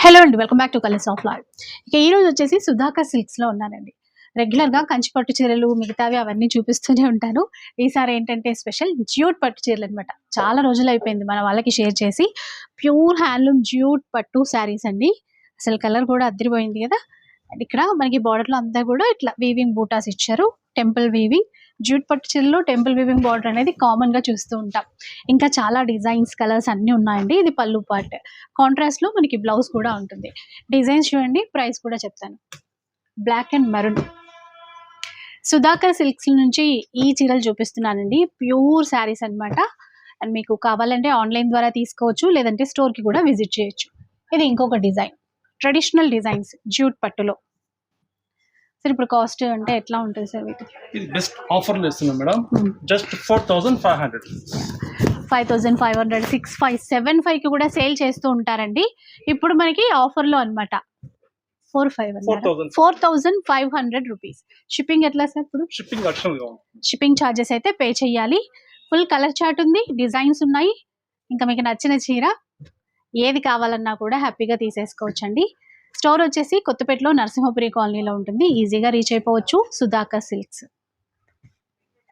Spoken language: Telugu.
హలో అండి, welcome back to colours of life. ఇక ఈ రోజు వచ్చేసి సుధాకర్ సిల్క్స్ లో ఉన్నానండి. రెగ్యులర్ గా కంచి పట్టు చీరలు మిగతావి అవన్నీ చూపిస్తూనే ఉంటాను. ఈసారి ఏంటంటే స్పెషల్ జ్యూట్ పట్టు చీరలు అనమాట. చాలా రోజులు అయిపోయింది మన వాళ్ళకి షేర్ చేసి. ప్యూర్ హ్యాండ్లూమ్ జ్యూట్ పట్టు శారీస్ అండి. అసలు కలర్ కూడా అద్దరిపోయింది కదా. అండ్ ఇక్కడ మనకి బార్డర్ లో అంతా కూడా ఇట్లా వీవింగ్ బూటాస్ ఇచ్చారు. టెంపుల్ వీవింగ్, జ్యూట్ పట్టు చీరలో టెంపుల్ వీవింగ్ బార్డర్ అనేది కామన్ గా చూస్తూ ఉంటాం. ఇంకా చాలా డిజైన్స్ కలర్స్ అన్ని ఉన్నాయండి. ఇది పళ్ళు పార్ట్, కాంట్రాస్ట్ లో మనకి బ్లౌజ్ కూడా ఉంటుంది. డిజైన్స్ చూడండి, ప్రైస్ కూడా చెప్తాను. Black and maroon, Sudhakar Silks నుంచి ఈ చీరలు చూపిస్తున్నానండి. ప్యూర్ శారీస్ అన్నమాట. అండ్ మీకు కావాలంటే ఆన్లైన్ ద్వారా తీసుకోవచ్చు, లేదంటే స్టోర్ కి కూడా విజిట్ చేయొచ్చు. ఇది ఇంకొక డిజైన్, ట్రెడిషనల్ డిజైన్స్ జ్యూట్ పట్టులో. సార్ ఇప్పుడు కాస్ట్ అంటే ఎట్లా ఉంటుంది సార్ వీటి? ఇది బెస్ట్ ఆఫర్ లో ఇస్తున్నాం మేడం. జస్ట్ 4500. 5500, 6575 కి కూడా సేల్ చేస్తూ ఉంటారండి. ఇప్పుడు మనకి ఆఫర్ లో అనమాట 4500 రూపీస్. షిప్పింగ్ ఎట్లా సార్? ఇప్పుడు షిప్పింగ్ ఛార్జెస్ అయితే పే చేయాలి. ఫుల్ కలర్ చార్ట్ ఉంది, డిజైన్స్ ఉన్నాయి. ఇంకా మీకు నచ్చిన చీర ఏది కావాలన్నా కూడా హ్యాపీగా తీసేసుకోవచ్చండి. స్టోర్ వచ్చేసి కొత్తపేటలో నరసింహపురి కాలనీలో ఉంటుంది. ఈజీగా రీచ్ అయిపోవచ్చు. సుధాకర్ సిల్క్స్.